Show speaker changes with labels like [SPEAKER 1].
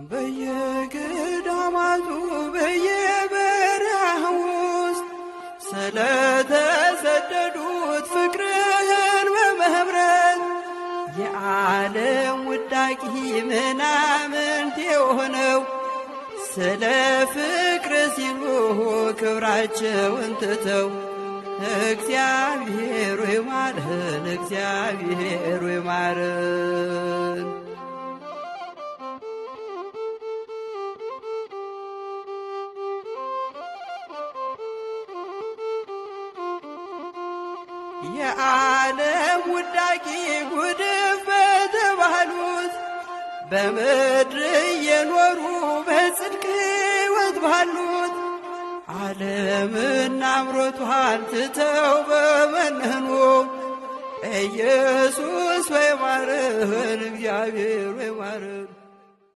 [SPEAKER 1] በየገዳማቱ በየበረሃው ውስጥ ስለተሰደዱት ፍቅርህን በመህብረት የዓለም ውዳቂ ምናምንት የሆነው ስለ ፍቅር ሲሉ ክብራቸውን ትተው እግዚአብሔር ሆይ ማረን፣ እግዚአብሔር ሆይ ማረን። የዓለም ውዳቂ ጉድፍ በተባሉት በምድር እየኖሩ በጽድቅ ሕይወት ባሉት ዓለምና አምሮቷን ትተው በመነኑ ኢየሱስ ሆይ ማረን፣ እግዚአብሔር ሆይ ማረን።